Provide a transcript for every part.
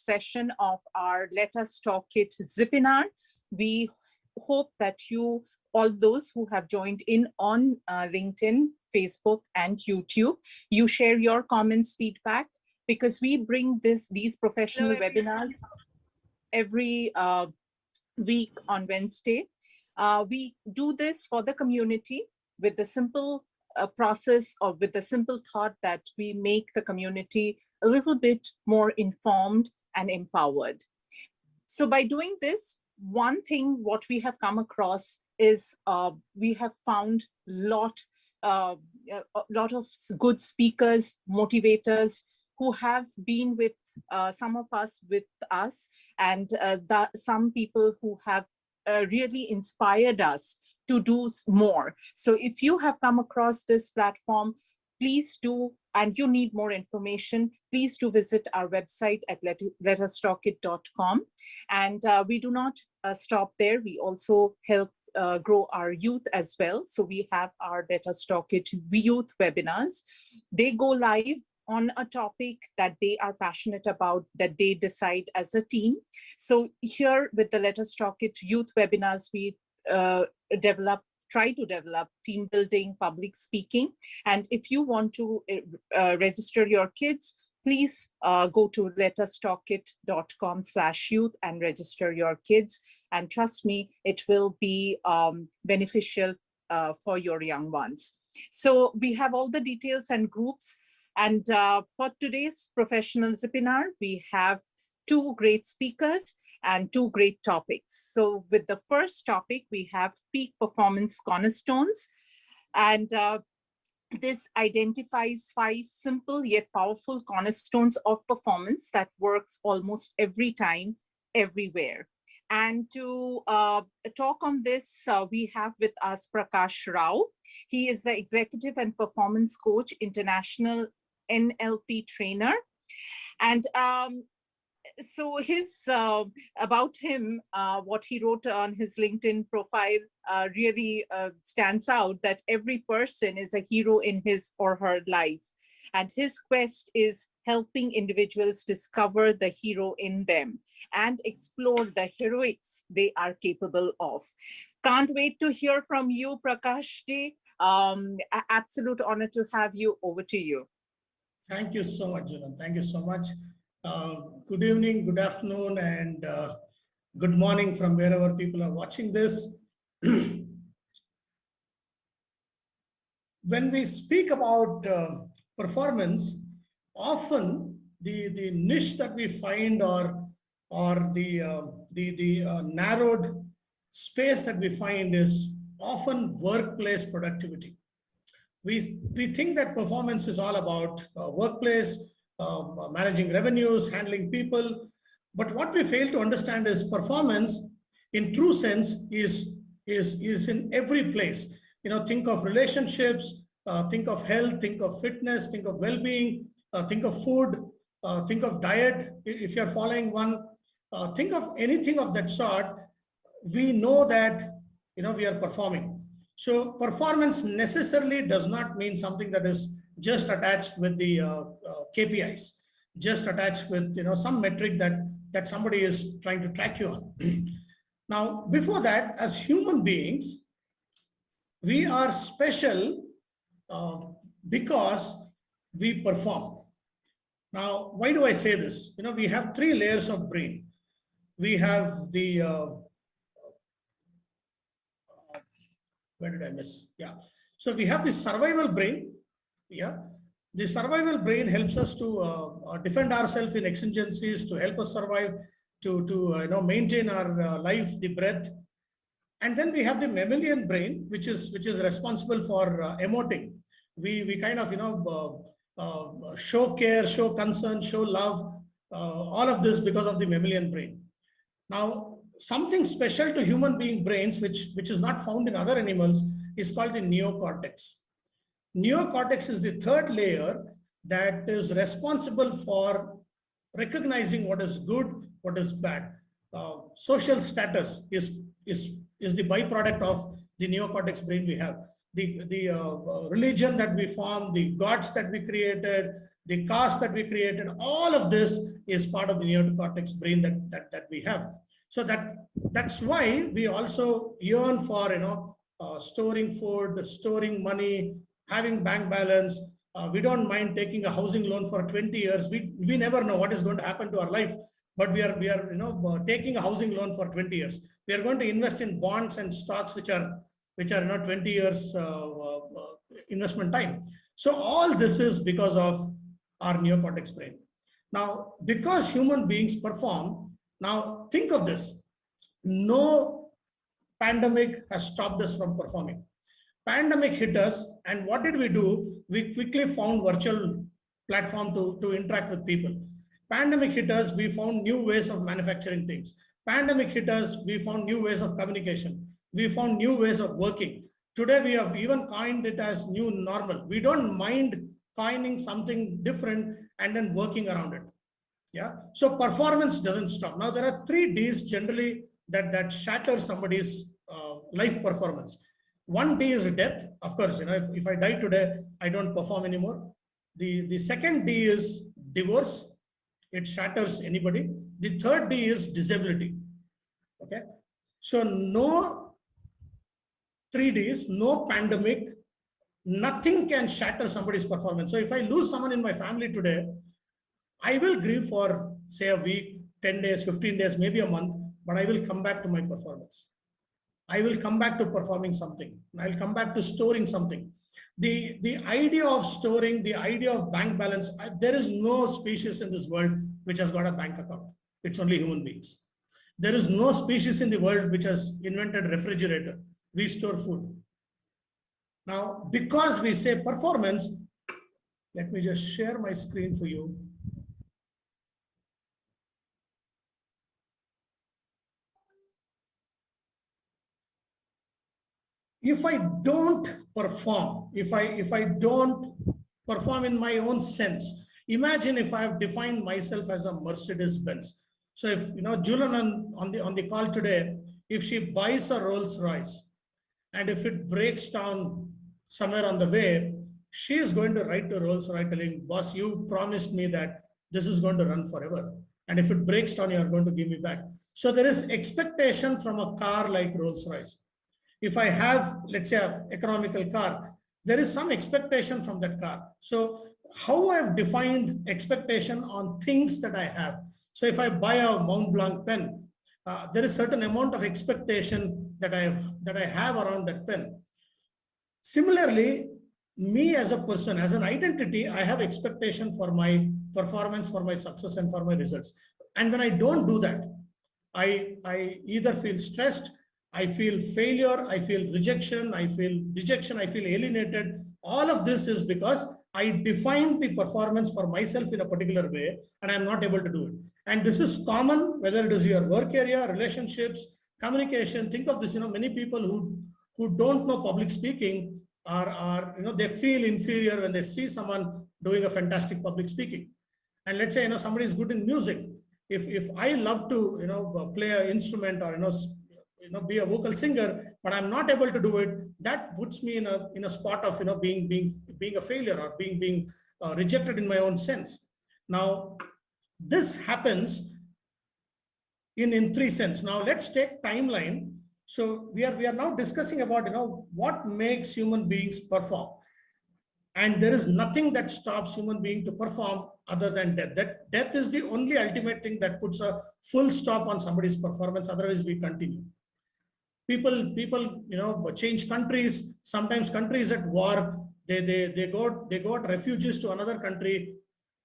session of our Let Us Talk It ZIPINAR. We hope that you, all those who have joined in on LinkedIn, Facebook, and YouTube, you share your comments, feedback, because we bring these professional webinars every week on Wednesday. We do this for the community with the simple process, or with the simple thought that we make the community a little bit more informed and empowered. So by doing this, one thing what we have come across is we have found a lot of good speakers, motivators who have been with some of us with us, and some people who have really inspired us to do more. So if you have come across this platform, please do, and you need more information, please do visit our website at LetUsTalkIt.com. And we do not stop there. We also help grow our youth as well. So we have our Let Us Talk It youth webinars. They go live on a topic that they are passionate about, that they decide as a team. So here with the Let Us Talk It youth webinars, we try to develop team building, public speaking. And if you want to register your kids, please go to letustalkit.com/youth and register your kids. And trust me, it will be beneficial for your young ones. So we have all the details and groups. And for today's professional ZIPINAR, we have two great speakers and two great topics. So with the first topic, we have peak performance cornerstones. And this identifies 5 simple yet powerful cornerstones of performance that works almost every time, everywhere. And to talk on this, we have with us Prakash Rao. He is the Executive and Performance Coach, International NLP Trainer. And so about him, what he wrote on his LinkedIn profile really stands out, that every person is a hero in his or her life. And his quest is helping individuals discover the hero in them and explore the heroics they are capable of. Can't wait to hear from you, Prakash ji. Absolute honor to have you. Over to you. Thank you so much, Junan. Thank you so much. Good evening, good afternoon, and good morning from wherever people are watching this. When we speak about performance, often the niche that we find, or the narrowed space that we find, is often workplace productivity. We think that performance is all about workplace, managing revenues, handling people. But what we fail to understand is performance in true sense is in every place. You know, think of relationships, think of health, think of fitness, think of well-being, think of food, think of diet. If you're following one, think of anything of that sort. We know that, you know, we are performing. So performance necessarily does not mean something that is just attached with the KPIs, just attached with, you know, some metric that somebody is trying to track you on. Now, before that, as human beings, we are special because we perform. Now, why do I say this? You know, we have 3 layers of brain. We have the where did I miss? Yeah. So we have the survival brain. Yeah. The survival brain helps us to defend ourselves in exigencies, to help us survive, to you know, maintain our life, the breath. And then we have the mammalian brain, which is responsible for emoting. We kind of, you know, show care, show concern, show love, all of this because of the mammalian brain. Now, something special to human being brains, which is not found in other animals, is called the neocortex. Neocortex is the 3rd layer that is responsible for recognizing what is good, what is bad. Social status is the byproduct of the neocortex brain we have. religion that we formed, the gods that we created, the caste that we created, all of this is part of the neocortex brain that we have. So that's why we also yearn for, storing food, storing money, having bank balance. We don't mind taking a housing loan for 20 years. We never know what is going to happen to our life, but we are taking a housing loan for 20 years. We are going to invest in bonds and stocks which are 20 years investment time. So all this is because of our neocortex brain. Now, because human beings perform, now think of this, no pandemic has stopped us from performing. Pandemic hit us, and what did we do? We quickly found virtual platform to interact with people. Pandemic hit us, we found new ways of manufacturing things. Pandemic hit us, we found new ways of communication. We found new ways of working. Today, we have even coined it as new normal. We don't mind coining something different and then working around it. Yeah. So performance doesn't stop. Now, there are 3 Ds generally that shatter somebody's life performance. 1 D is death. Of course, if I die today, I don't perform anymore. The second D is divorce. It shatters anybody. The third D is disability. Okay. So no 3 Ds, no pandemic, nothing can shatter somebody's performance. So if I lose someone in my family today, I will grieve for, say, a week, 10 days, 15 days, maybe a month, but I will come back to my performance. I will come back to performing something. I'll come back to storing something. The idea of storing, the idea of bank balance, there is no species in this world which has got a bank account. It's only human beings. There is no species in the world which has invented refrigerator. We store food. Now, because we say performance, let me just share my screen for you. If I don't perform, if I don't perform in my own sense, imagine if I have defined myself as a Mercedes Benz. So if Julian on the call today, if she buys a Rolls Royce and if it breaks down somewhere on the way, she is going to write to Rolls Royce telling, boss, you promised me that this is going to run forever. And if it breaks down, you are going to give me back. So there is expectation from a car like Rolls Royce. If I have, let's say, an economical car, there is some expectation from that car. So how I have defined expectation on things that I have. So if I buy a Mont Blanc pen, there is certain amount of expectation that I have around that pen. Similarly, me as a person, as an identity, I have expectation for my performance, for my success, and for my results. And when I don't do that, I either feel stressed, I feel failure, I feel rejection, I feel alienated. All of this is because I defined the performance for myself in a particular way and I'm not able to do it. And this is common, whether it is your work area, relationships, communication. Think of this, many people who don't know public speaking are they feel inferior when they see someone doing a fantastic public speaking. And let's say, somebody is good in music. If I love to, play an instrument or, be a vocal singer, but I'm not able to do it, that puts me in a spot of being a failure or being rejected in my own sense. Now, this happens in 3 senses. Now let's take timeline. So we are now discussing about what makes human beings perform, and there is nothing that stops human being to perform other than death. That death is the only ultimate thing that puts a full stop on somebody's performance. Otherwise, we continue. People, change countries. Sometimes countries at war, they got refugees to another country,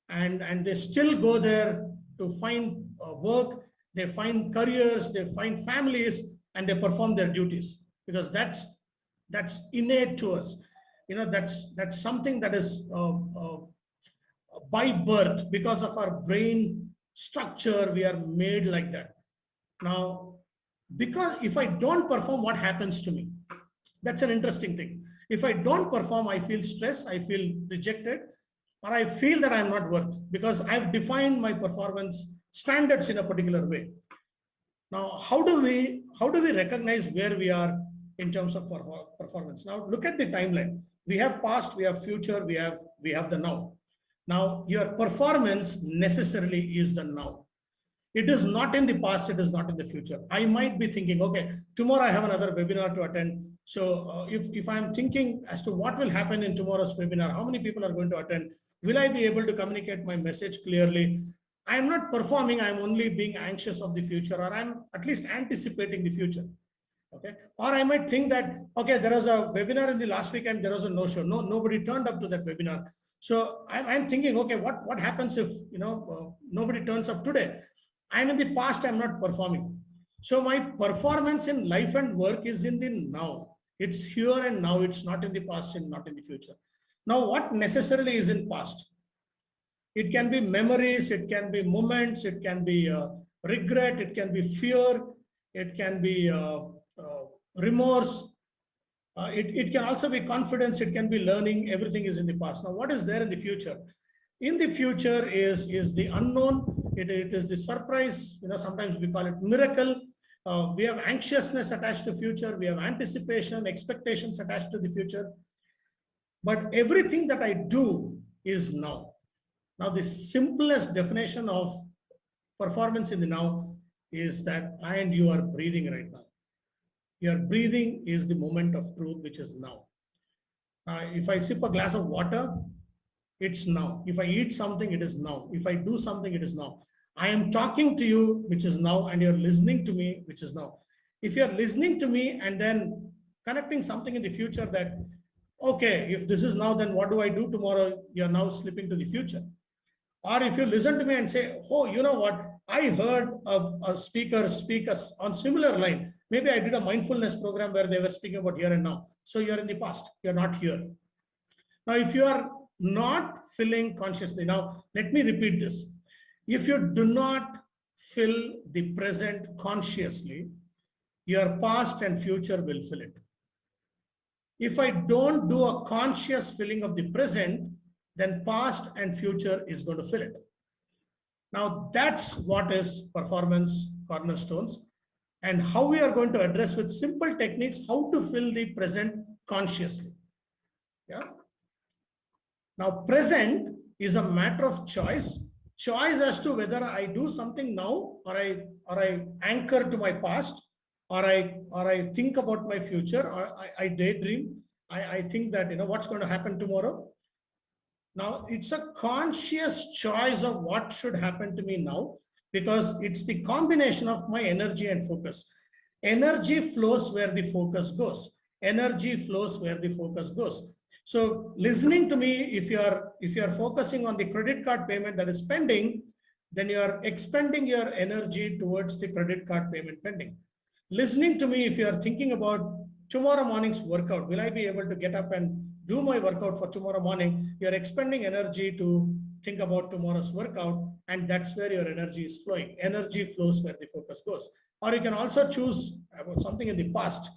and they still go there to find work. They find careers. They find families, and they perform their duties because that's innate to us. That's something that is by birth, because of our brain structure. We are made like that. Now, because if I don't perform, what happens to me? That's an interesting thing. If I don't perform, I feel stressed, I feel rejected, or I feel that I'm not worth, because I've defined my performance standards in a particular way. Now, how do we recognize where we are in terms of performance. Now look at the timeline. We have past, we have future, we have the now. Now your performance necessarily is the now. It is not in the past, it is not in the future. I might be thinking, okay, tomorrow I have another webinar to attend. So if I'm thinking as to what will happen in tomorrow's webinar, how many people are going to attend, will I be able to communicate my message clearly? I'm not performing, I'm only being anxious of the future, or I'm at least anticipating the future. Okay. Or I might think that, okay, there was a webinar in the last weekend, there was a no-show. Nobody turned up to that webinar. So I'm thinking, okay, what happens if nobody turns up today? I'm in the past, I'm not performing. So my performance in life and work is in the now. It's here and now. It's not in the past and not in the future. Now, what necessarily is in past? It can be memories, it can be moments, it can be regret, it can be fear, it can be remorse. It can also be confidence, it can be learning. Everything is in the past. Now, what is there in the future? In the future is the unknown. It is the surprise. Sometimes we call it miracle. We have anxiousness attached to future. We have anticipation, expectations attached to the future. But everything that I do is now. Now, the simplest definition of performance in the now is that I and you are breathing right now. Your breathing is the moment of truth, which is now. If I sip a glass of water, it's now. If I eat something, it is now. If I do something, it is now. I am talking to you, which is now, and you're listening to me, which is now. If you're listening to me and then connecting something in the future that, okay, if this is now, then what do I do tomorrow? You're now slipping to the future. Or if you listen to me and say, oh, you know what? I heard a speaker speak on similar line. Maybe I did a mindfulness program where they were speaking about here and now. So you're in the past. You're not here. Now, if you are not filling consciously, now let me repeat this. If you do not fill the present consciously, your past and future will fill it. If I don't do a conscious filling of the present, then past and future is going to fill it. Now, that's what is performance cornerstones, and how we are going to address with simple techniques how to fill the present consciously. Yeah. Now, present is a matter of choice as to whether I do something now, or I anchor to my past, or I think about my future, or I daydream. I think that what's going to happen tomorrow. Now, it's a conscious choice of what should happen to me now, because it's the combination of my energy and focus. Energy flows where the focus goes. Energy flows where the focus goes. So listening to me, if you are focusing on the credit card payment that is pending, then you are expending your energy towards the credit card payment pending. Listening to me, if you are thinking about tomorrow morning's workout, will I be able to get up and do my workout for tomorrow morning? You're expending energy to think about tomorrow's workout, and that's where your energy is flowing. Energy flows where the focus goes. Or you can also choose about something in the past.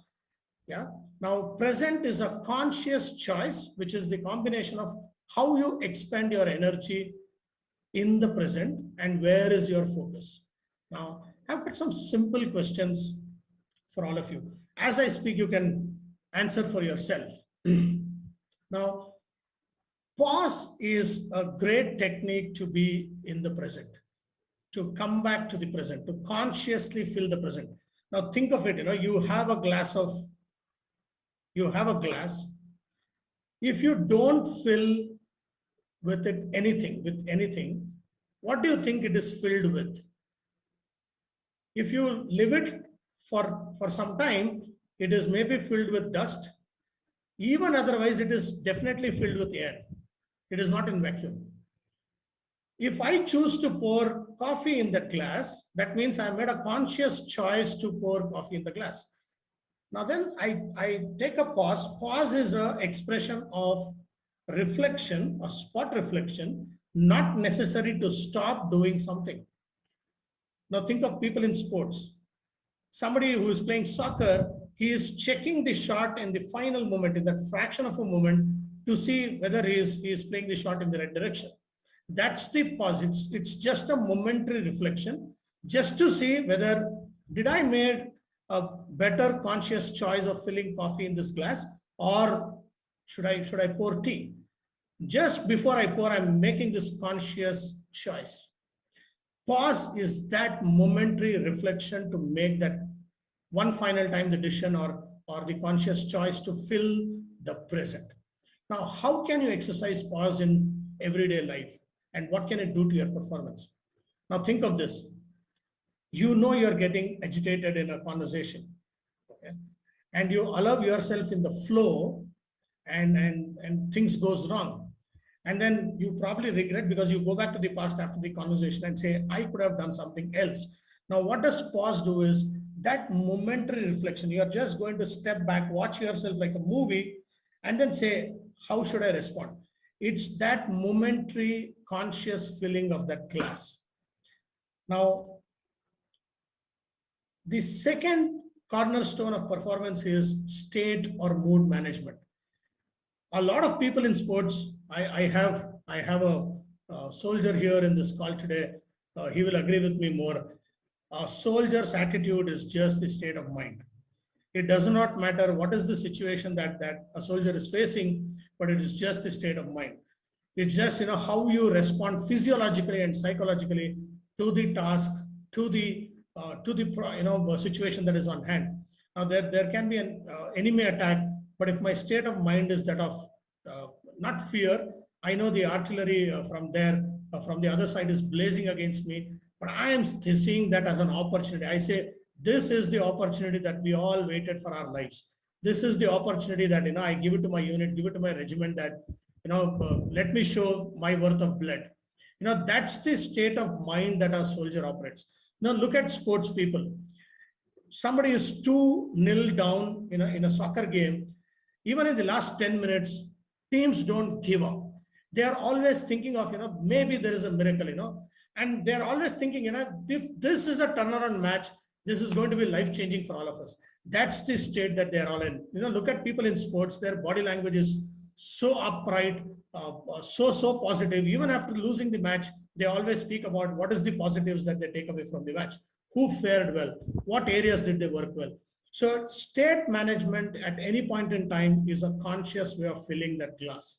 Yeah. Now, present is a conscious choice, which is the combination of how you expend your energy in the present and where is your focus. Now, I've got some simple questions for all of you. As I speak, you can answer for yourself. Now, pause is a great technique to be in the present, to come back to the present, to consciously fill the present. Now, think of it, you have a glass. If you don't fill with anything, what do you think it is filled with? If you leave it for some time, it is maybe filled with dust. Even otherwise, it is definitely filled with air. It is not in vacuum. If I choose to pour coffee in that glass, that means I made a conscious choice to pour coffee in the glass. Now then I take a pause. Pause is an expression of reflection, a spot reflection, not necessary to stop doing something. Now think of people in sports. Somebody who is playing soccer, he is checking the shot in the final moment, in that fraction of a moment, to see whether he is playing the shot in the right direction. That's the pause. It's just a momentary reflection, just to see whether did I made a better conscious choice of filling coffee in this glass, or should I pour tea? Just before I pour, I'm making this conscious choice. Pause is that momentary reflection to make that one final time the decision or the conscious choice to fill the present. Now, how can you exercise pause in everyday life, and what can it do to your performance? Now, think of this. You know you're getting agitated in a conversation, okay? And you allow yourself in the flow, and things goes wrong. And then you probably regret because you go back to the past after the conversation and say, I could have done something else. Now, what does pause do is that momentary reflection. You're just going to step back, watch yourself like a movie, and then say, how should I respond? It's that momentary conscious filling of that glass. Now, the second cornerstone of performance is state or mood management. A lot of people in sports, I have a soldier here in this call today. He will agree with me more. A soldier's attitude is just the state of mind. It does not matter what is the situation that a soldier is facing, but it is just the state of mind. It's just, how you respond physiologically and psychologically to the task, to the situation that is on hand. Now, there can be an enemy attack, but if my state of mind is that of not fear, I know the artillery from the other side is blazing against me, but I am seeing that as an opportunity. I say, this is the opportunity that we all waited for our lives. This is the opportunity that, I give it to my unit, give it to my regiment, that, let me show my worth of blood. That's the state of mind that our soldier operates. Now, look at sports people. Somebody is 2-0 down in a soccer game. Even in the last 10 minutes, teams don't give up. They are always thinking of, maybe there is a miracle, and they're always thinking, if this is a turnaround match, this is going to be life-changing for all of us. That's the state that they're all in. Look at people in sports, their body language is so upright, so positive. Even after losing the match, they always speak about what is the positives that they take away from the match. Who fared well? What areas did they work well? So state management at any point in time is a conscious way of filling that glass.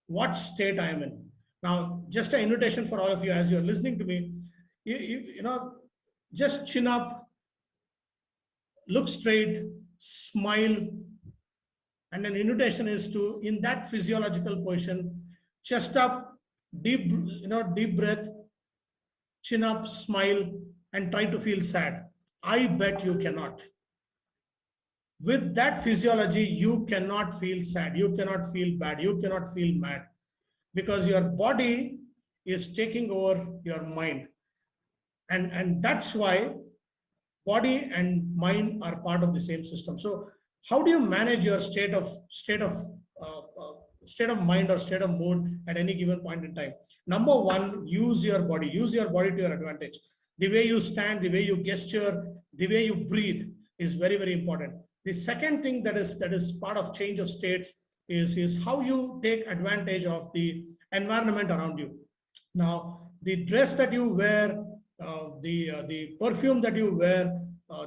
What state I am in. Now, just an invitation for all of you as you're listening to me, just chin up, look straight, smile, and an invitation is to, in that physiological position, chest up, deep breath, chin up, smile, and try to feel sad. I bet you cannot. With that physiology, you cannot feel sad, you cannot feel bad, you cannot feel mad, because your body is taking over your mind. And that's why body and mind are part of the same system. So how do you manage your state of mind or state of mood at any given point in time? Number one, use your body to your advantage. The way you stand, the way you gesture, the way you breathe is very, very important. The second thing that is part of change of states is how you take advantage of the environment around you. Now, the dress that you wear, the perfume that you wear,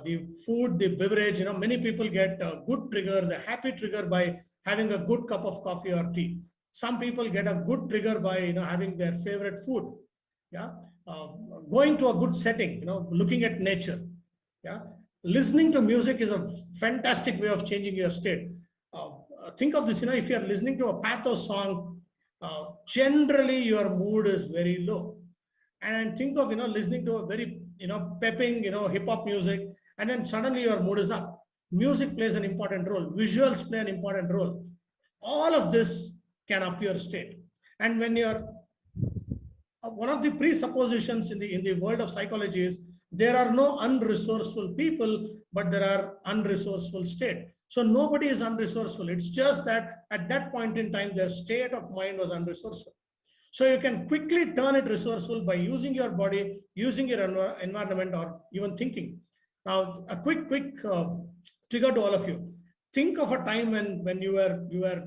the food, the beverage, many people get a good trigger, the happy trigger by having a good cup of coffee or tea. Some people get a good trigger by, having their favorite food. Yeah. Going to a good setting, looking at nature. Yeah. Listening to music is a fantastic way of changing your state. Think of this, if you're listening to a pathos song, generally your mood is very low. And think of, listening to a very, pepping, hip hop music, and then suddenly your mood is up. Music plays an important role. Visuals play an important role. All of this can up your state. And when you're, one of the presuppositions in the world of psychology is there are no unresourceful people, but there are unresourceful state. So nobody is unresourceful. It's just that at that point in time, their state of mind was unresourceful. So you can quickly turn it resourceful by using your body, using your environment, or even thinking. Now, a quick trigger to all of you. Think of a time when you were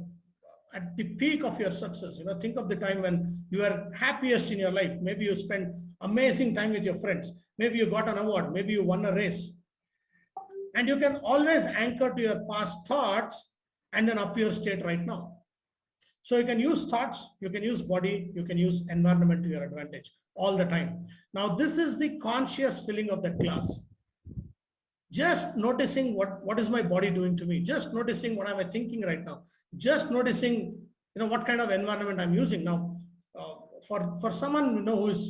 at the peak of your success. Think of the time when you were happiest in your life. Maybe you spent amazing time with your friends. Maybe you got an award. Maybe you won a race. And you can always anchor to your past thoughts and then up your state right now. So you can use thoughts, you can use body, you can use environment to your advantage all the time. Now, this is the conscious filling of that glass. Just noticing what is my body doing to me, just noticing what am I thinking right now, just noticing what kind of environment I'm using now. For someone who is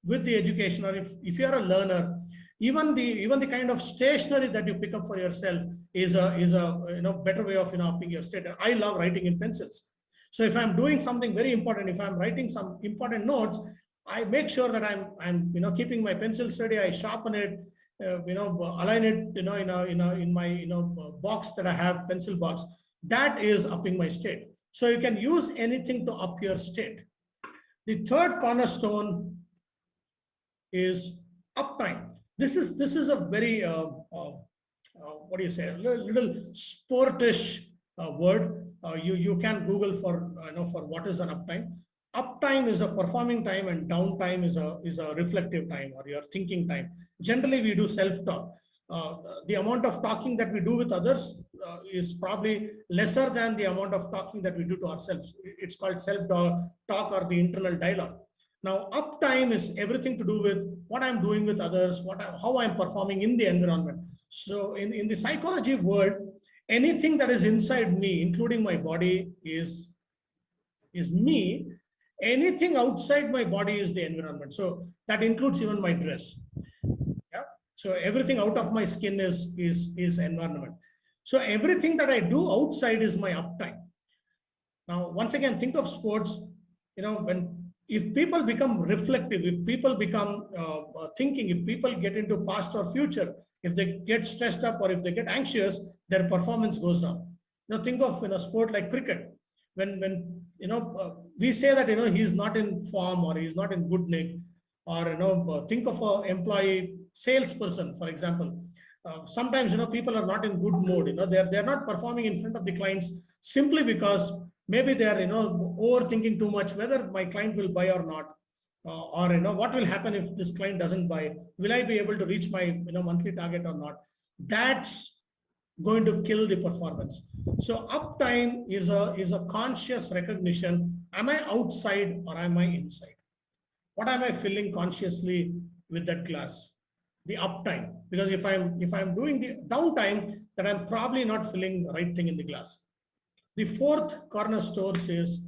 with the education, or if you're a learner, even the kind of stationery that you pick up for yourself is a better way of upping your state. I love writing in pencils. So if I'm doing something very important, if I'm writing some important notes, I make sure that I'm keeping my pencil steady. I sharpen it, align it, in my box that I have, pencil box. That is upping my state. So you can use anything to up your state. The third cornerstone is uptime. This is a very what do you say? A little sportish word. You can Google for for what is an uptime. Uptime is a performing time, and downtime is a reflective time, or your thinking time. Generally, we do self-talk. The amount of talking that we do with others is probably lesser than the amount of talking that we do to ourselves. It's called self-talk or the internal dialogue. Now, uptime is everything to do with what I'm doing with others, how I'm performing in the environment. So in the psychology world, anything that is inside me, including my body, is me. Anything outside my body is the environment. So that includes even my dress. Yeah. So everything out of my skin is environment. So everything that I do outside is my uptime. Now, once again, think of sports. If people become reflective, if people become thinking, if people get into past or future, if they get stressed up or if they get anxious, their performance goes down. Now, think of a sport like cricket. When we say that he's not in form, or he's not in good nick, or think of an employee salesperson, for example. Sometimes people are not in good mood. They're not performing in front of the clients simply because maybe they are overthinking too much whether my client will buy or not, or what will happen if this client doesn't buy. Will I be able to reach my monthly target or not? That's going to kill the performance. So uptime is a conscious recognition. Am I outside or am I inside? What am I feeling consciously with that glass? The uptime. Because if I'm doing the downtime, then I'm probably not feeling the right thing in the glass. The fourth cornerstone is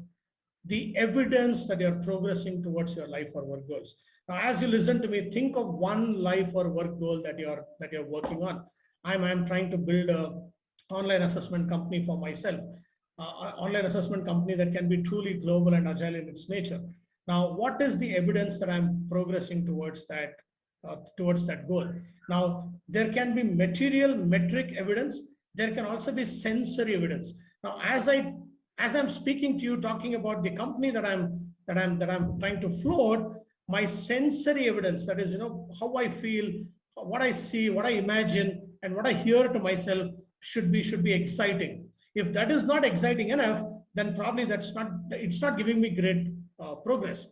the evidence that you're progressing towards your life or work goals. Now, as you listen to me, think of one life or work goal that you're working on. I'm trying to build an online assessment company for myself, an online assessment company that can be truly global and agile in its nature. Now, what is the evidence that I'm progressing towards that goal? Now, there can be material metric evidence. There can also be sensory evidence. Now, as I'm speaking to you, talking about the company that I'm trying to float, my sensory evidence, that is, how I feel, what I see, what I imagine, and what I hear to myself should be exciting. If that is not exciting enough, then probably it's not giving me great progress.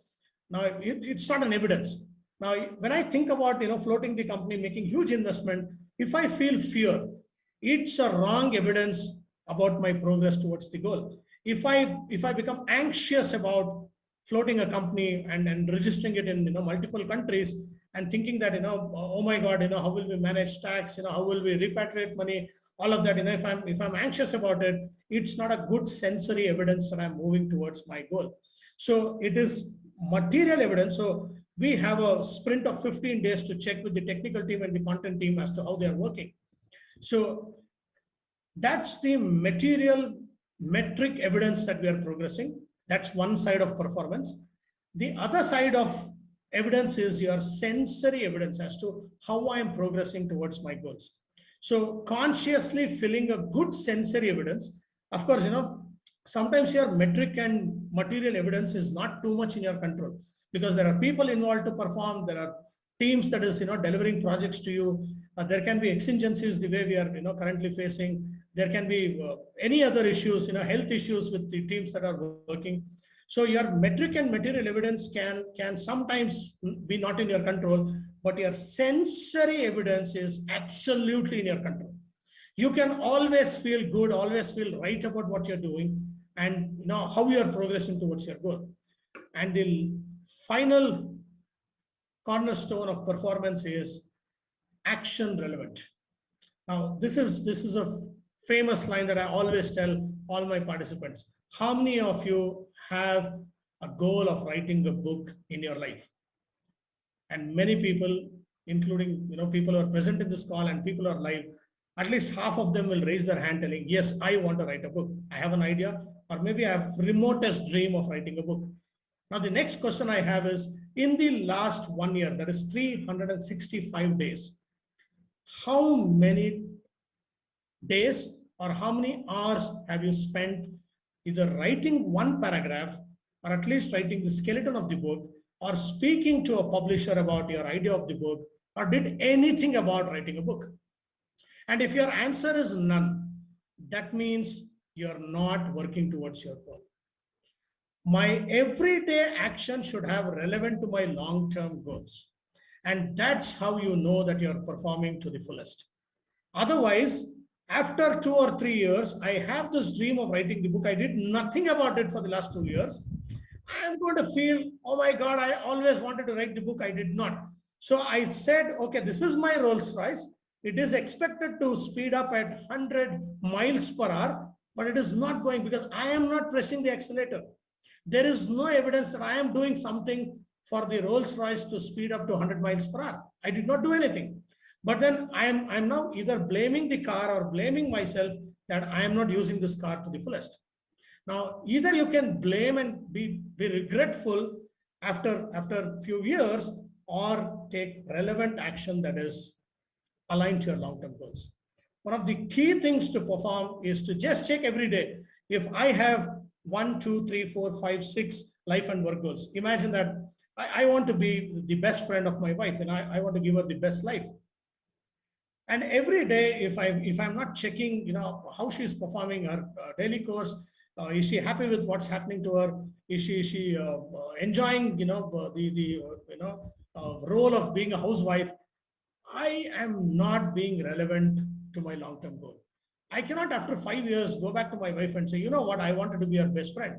Now, it's not an evidence. Now, when I think about floating the company, making huge investment, if I feel fear, it's a wrong evidence about my progress towards the goal. If I become anxious about floating a company and registering it in multiple countries, and thinking that oh my God, how will we manage tax, how will we repatriate money, all of that, if I'm anxious about it, it's not a good sensory evidence that I'm moving towards my goal. So it is material evidence. So we have a sprint of 15 days to check with the technical team and the content team as to how they are working. So that's the material metric evidence that we are progressing. That's one side of performance. The other side of evidence is your sensory evidence as to how I am progressing towards my goals. So consciously filling a good sensory evidence. Of course, sometimes your metric and material evidence is not too much in your control, because there are people involved to perform. There are teams that is delivering projects to you. There can be exigencies the way we are currently facing. There can be any other issues, health issues with the teams that are working. So your metric and material evidence can sometimes be not in your control, but your sensory evidence is absolutely in your control. You can always feel good, always feel right about what you're doing, and how you are progressing towards your goal. And the final cornerstone of performance is action relevant. Now, this is a famous line that I always tell all my participants. How many of you have a goal of writing a book in your life? And many people, including people who are present in this call and people who are live, at least half of them will raise their hand telling, yes, I want to write a book. I have an idea, or maybe I have remotest dream of writing a book. Now, the next question I have is, in the last 1 year, that is 365 days, how many days or how many hours have you spent either writing one paragraph, or at least writing the skeleton of the book, or speaking to a publisher about your idea of the book, or did anything about writing a book? And if your answer is none, that means you're not working towards your goal. My everyday action should have relevant to my long-term goals. And that's how you know that you're performing to the fullest. Otherwise, after 2 or 3 years, I have this dream of writing the book. I did nothing about it for the last 2 years. I'm going to feel, oh my God, I always wanted to write the book. I did not. So I said, okay, this is my Rolls Royce. It is expected to speed up at 100 miles per hour, but it is not going because I am not pressing the accelerator. There is no evidence that I am doing something for the Rolls Royce to speed up to 100 miles per hour. I did not do anything. But then I'm now either blaming the car or blaming myself that I am not using this car to the fullest. Now, either you can blame and be regretful after a few years, or take relevant action that is aligned to your long-term goals. One of the key things to perform is to just check every day. If I have 1, 2, 3, 4, 5, 6 life and work goals, imagine that I want to be the best friend of my wife, and I want to give her the best life. And every day, if I'm not checking, how she's performing her daily course, is she happy with what's happening to her? Is she enjoying, the role of being a housewife? I am not being relevant to my long-term goal. I cannot, after 5 years, go back to my wife and say, you know what, I wanted to be her best friend,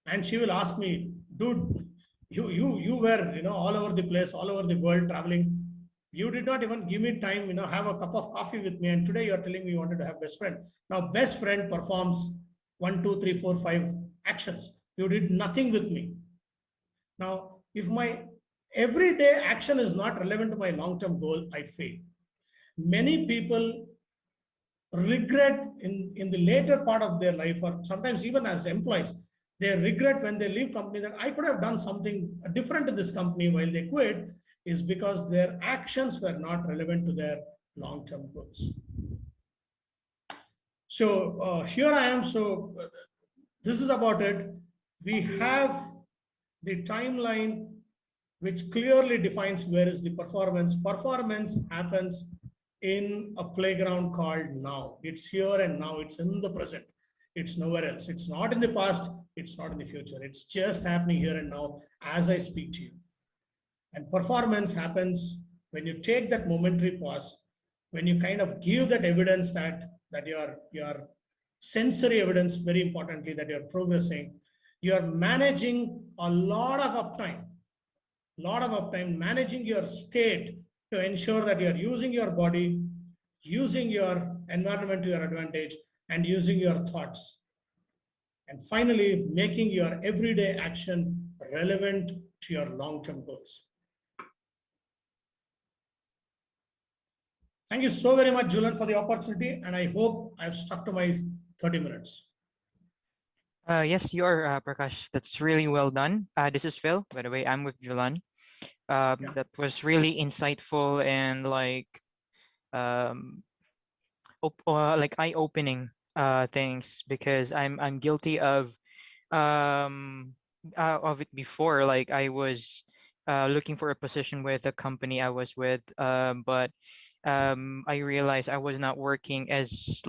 and she will ask me, dude, you were, all over the place, all over the world, traveling. You did not even give me time, have a cup of coffee with me. And today you're telling me you wanted to have best friend. Now, best friend performs 1, 2, 3, 4, 5 actions. You did nothing with me. Now, if my everyday action is not relevant to my long-term goal, I fail. Many people regret in the later part of their life, or sometimes even as employees, they regret when they leave company that I could have done something different in this company while they quit, is because their actions were not relevant to their long-term goals. So here I am. So this is about it. We have the timeline which clearly defines where is the performance. Performance happens in a playground called now. It's here and now. It's in the present. It's nowhere else. It's not in the past. It's not in the future. It's just happening here and now as I speak to you. And performance happens when you take that momentary pause, when you kind of give that evidence that your sensory evidence, very importantly, that you're progressing. You're managing a lot of uptime, managing your state to ensure that you're using your body, using your environment to your advantage, and using your thoughts. And finally, making your everyday action relevant to your long-term goals. Thank you so very much, Julian, for the opportunity, and I hope I've stuck to my 30 minutes. Yes, you are, Prakash. That's really well done. This is Phil. By the way, I'm with Julan. That was really insightful and like eye-opening things, because I'm guilty of it before. Like I was looking for a position with a company I was with, but I realized I was not working as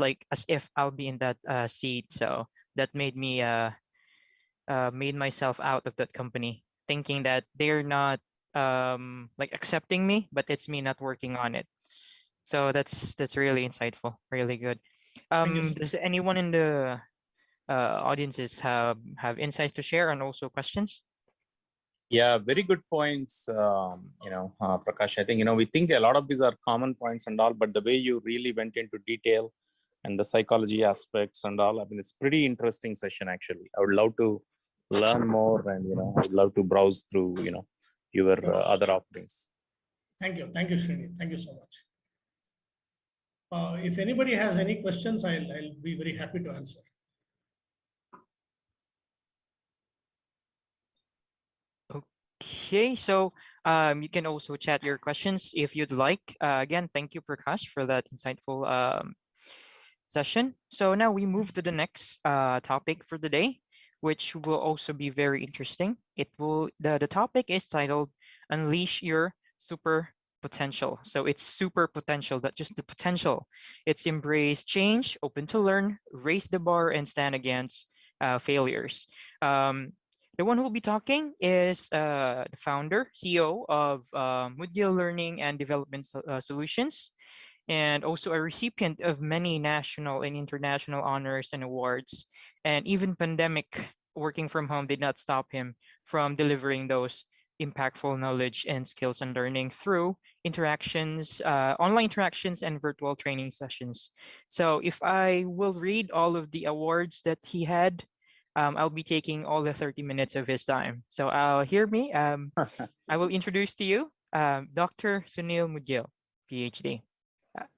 if I'll be in that seat. So that made me made myself out of that company, thinking that they're not like accepting me, but it's me not working on it. So that's really insightful, really good. Thank you, sir. Does anyone in the audiences have insights to share and also questions? Yeah, very good points. Prakash, I think, we think a lot of these are common points and all, but the way you really went into detail and the psychology aspects and all, I mean, it's pretty interesting session, actually. I would love to learn more and, I would love to browse through, your other offerings. Thank you. Thank you, Srini. Thank you so much. If anybody has any questions, I'll be very happy to answer. Okay, so you can also chat your questions if you'd like. Again, thank you, Prakash, for that insightful session. So now we move to the next topic for the day, which will also be very interesting. The topic is titled Unleash Your Super Potential. So it's super potential, not just the potential. It's embrace change, open to learn, raise the bar, and stand against failures. The one who will be talking is the founder, CEO of Mudia Learning and Development Solutions, and also a recipient of many national and international honors and awards. And even pandemic working from home did not stop him from delivering those impactful knowledge and skills and learning through interactions, online interactions and virtual training sessions. So if I will read all of the awards that he had, I'll be taking all the 30 minutes of his time. So hear me. I will introduce to you Dr. Sunil Mudgil, PhD.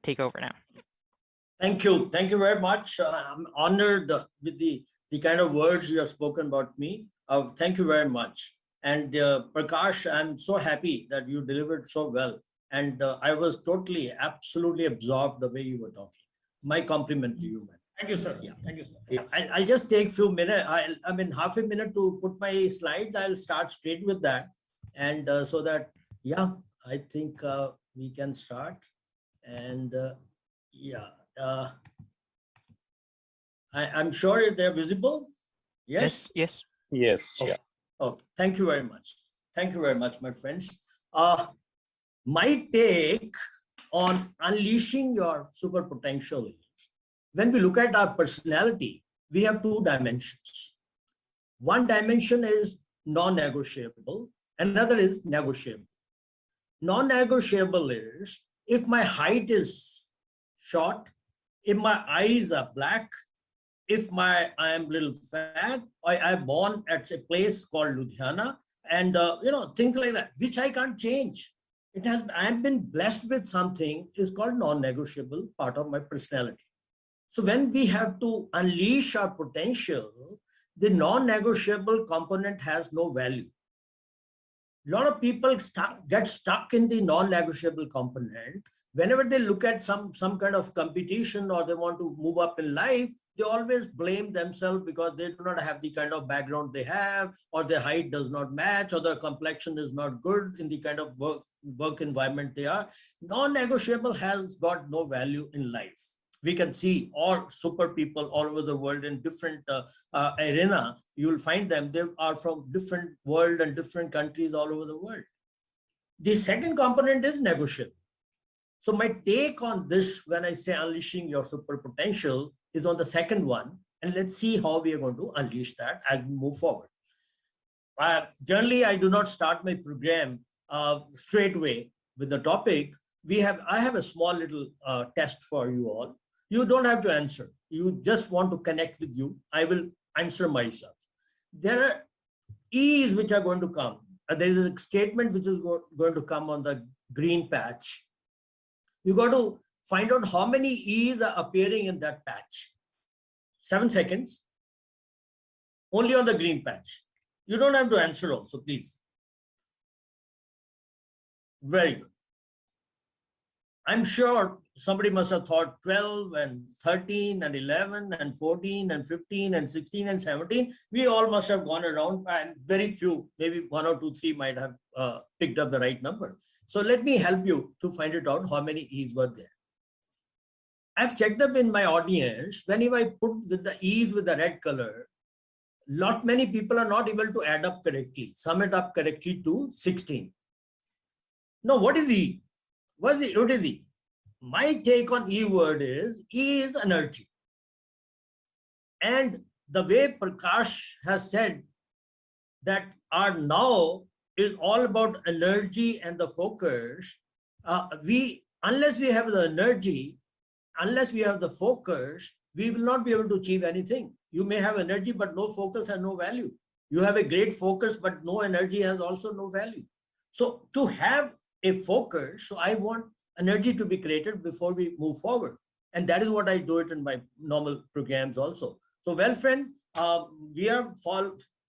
Take over now. Thank you. Thank you very much. I'm honored with the kind of words you have spoken about me. Thank you very much. And Prakash, I'm so happy that you delivered so well. And I was totally, absolutely absorbed the way you were talking. My compliment to you, man. Thank you, sir. Yeah. Thank you, sir. Yeah. I'll just take a few minutes. I mean, half a minute to put my slides. I'll start straight with that. And so that, yeah, I think we can start. And yeah, I'm sure they're visible. Yes? Yes. Yes. Okay. Yeah. Oh, thank you very much. Thank you very much, my friends. My take on unleashing your super potential is, when we look at our personality, we have two dimensions. One dimension is non-negotiable, another is negotiable. Non-negotiable is, if my height is short, if my eyes are black, if I am little fat, or I'm born at a place called Ludhiana, and things like that, which I can't change. I've been blessed with something is called non-negotiable part of my personality. So when we have to unleash our potential, the non-negotiable component has no value. A lot of people get stuck in the non-negotiable component. Whenever they look at some kind of competition or they want to move up in life, they always blame themselves because they do not have the kind of background they have, or their height does not match, or their complexion is not good in the kind of work environment they are. Non-negotiable has got no value in life. We can see all super people all over the world in different arena. You will find them. They are from different world and different countries all over the world. The second component is negotiable. So my take on this, when I say unleashing your super potential, is on the second one. And let's see how we are going to unleash that as we move forward. Generally, I do not start my program straight away with the topic. I have a small little test for you all. You don't have to answer. You just want to connect with you. I will answer myself. There are E's which are going to come. There is a statement which is going to come on the green patch. You got to find out how many E's are appearing in that patch. 7 seconds. Only on the green patch. You don't have to answer also, please. Very good. I'm sure somebody must have thought 12 and 13 and 11 and 14 and 15 and 16 and 17. We all must have gone around, and very few, maybe 1 or 2, 3 might have picked up the right number. So let me help you to find it out how many E's were there. I've checked up in my audience. Whenever I put with the E's with the red color, many people are not able to add up correctly. Sum it up correctly to 16. No, what is E? What is E? My take on E word is E is energy. And the way Prakash has said that our now is all about energy and the focus. Unless we have the energy, unless we have the focus, we will not be able to achieve anything. You may have energy, but no focus and no value. You have a great focus, but no energy has also no value. So to have a focus, so I want energy to be created before we move forward. And that is what I do it in my normal programs also. So, well, friends, we are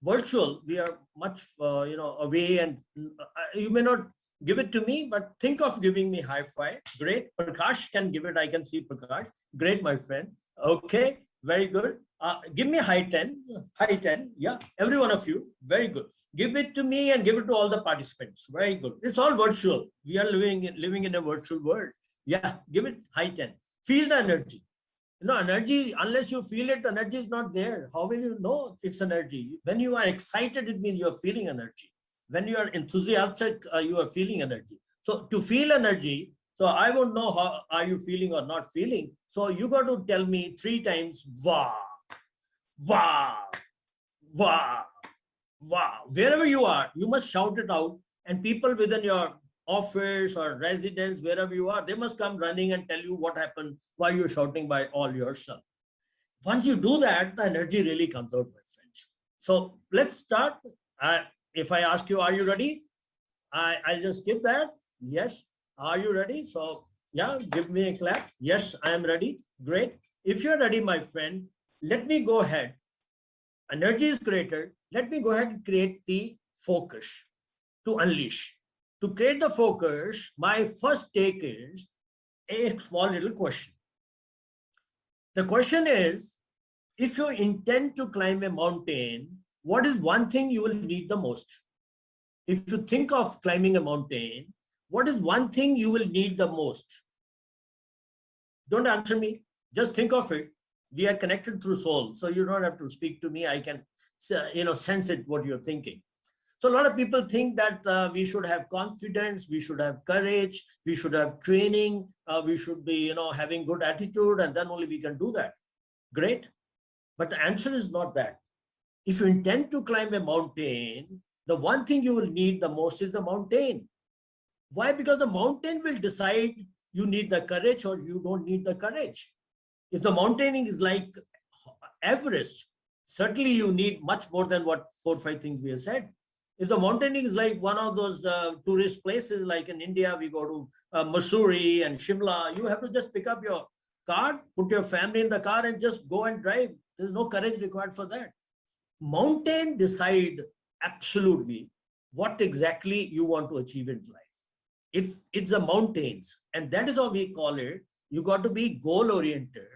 virtual. We are much, away, and you may not give it to me, but think of giving me high five. Great. Prakash can give it. I can see Prakash. Great, my friend. Okay, very good. Give me high 10. High 10. Yeah, every one of you. Very good. Give it to me and give it to all the participants. Very good. It's all virtual. We are living in a virtual world. Yeah, give it high 10. Feel the energy. Energy, unless you feel it, energy is not there. How will you know it's energy? When you are excited, it means you're feeling energy. When you are enthusiastic, you are feeling energy. So to feel energy, so I won't know how are you feeling or not feeling. So you got to tell me 3 times, wow, wow, wow, wow. Wherever you are, you must shout it out, and people within your office or residence, wherever you are, they must come running and tell you what happened, why you're shouting by all yourself. Once you do that, the energy really comes out, my friends. So let's start. If I ask you, are you ready? I'll just skip that. Yes. Are you ready? So yeah, give me a clap. Yes, I am ready. Great. If you're ready, my friend, let me go ahead. Energy is created. Let me go ahead and create the focus to unleash. To create the focus, my first take is a small little question. The question is, if you intend to climb a mountain, what is one thing you will need the most? If you think of climbing a mountain, what is one thing you will need the most? Don't answer me. Just think of it. We are connected through soul, so you don't have to speak to me. I can, sense it, what you're thinking. So a lot of people think that we should have confidence, we should have courage, we should have training, we should be, having good attitude, and then only we can do that. Great. But the answer is not that. If you intend to climb a mountain, the one thing you will need the most is the mountain. Why? Because the mountain will decide you need the courage or you don't need the courage. If the mountaining is like Everest, certainly you need much more than what 4 or 5 things we have said. If the mountaining is like one of those tourist places, like in India, we go to Mussoorie and Shimla, you have to just pick up your car, put your family in the car and just go and drive. There's no courage required for that. Mountain decide absolutely what exactly you want to achieve in life. If it's the mountains, and that is how we call it, you got to be goal-oriented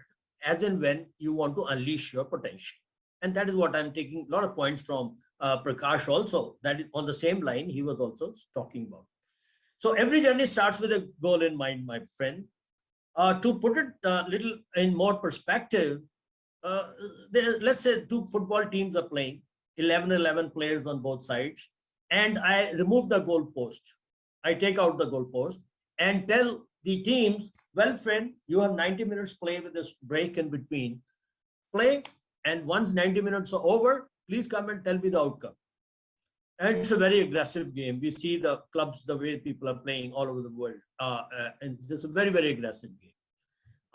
as and when you want to unleash your potential. And that is what I'm taking a lot of points from Prakash also, that is on the same line he was also talking about. So every journey starts with a goal in mind, my friend. To put it a little in more perspective, let's say 2 football teams are playing, 11 players on both sides, and I remove the goal post. I take out the goal post and tell the teams, well, friend, you have 90 minutes play with this break in between. Play, and once 90 minutes are over, please come and tell me the outcome. And it's a very aggressive game. We see the clubs, the way people are playing all over the world. And it's a very, very aggressive game.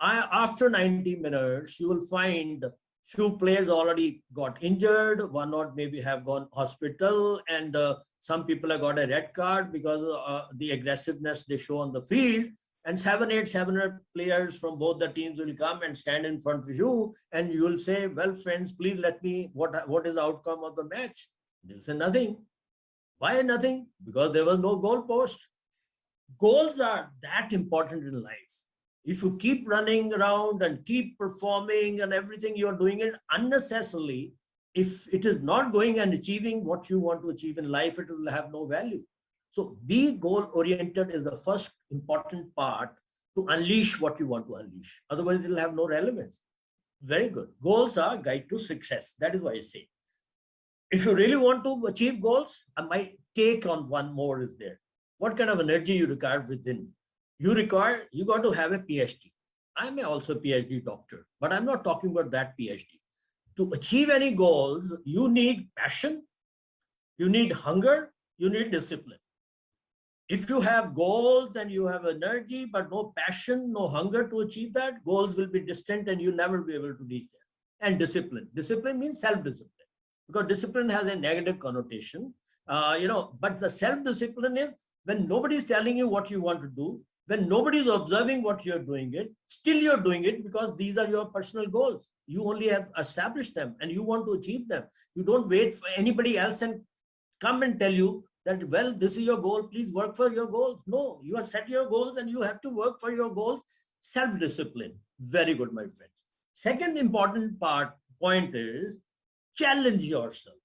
After 90 minutes, you will find few players already got injured, one or maybe have gone hospital, and some people have got a red card because of the aggressiveness they show on the field. And 700 players from both the teams will come and stand in front of you, and you will say, well, friends, please let me, what is the outcome of the match? They'll say nothing. Why nothing? Because there was no goal post. Goals are that important in life. If you keep running around and keep performing and everything, you're doing it unnecessarily. If it is not going and achieving what you want to achieve in life, it will have no value. So be goal-oriented is the first important part to unleash what you want to unleash. Otherwise, it will have no relevance. Very good. Goals are guide to success. That is why I say. If you really want to achieve goals, my take on one more is there. what kind of energy you require within. You got to have a PhD. I'm also a PhD doctor, but I'm not talking about that PhD. To achieve any goals, you need passion, you need hunger, you need discipline. If you have goals and you have energy, but no passion, no hunger to achieve that, goals will be distant and you'll never be able to reach them. And discipline. Discipline means self-discipline, because discipline has a negative connotation. But the self-discipline is when nobody's telling you what you want to do, when nobody's observing what you're doing it, still you're doing it because these are your personal goals. You only have established them and you want to achieve them. You don't wait for anybody else and come and tell you that, well, this is your goal, please work for your goals. No, you have set your goals and you have to work for your goals. Self-discipline. Very good, my friends. Second important point is challenge yourself.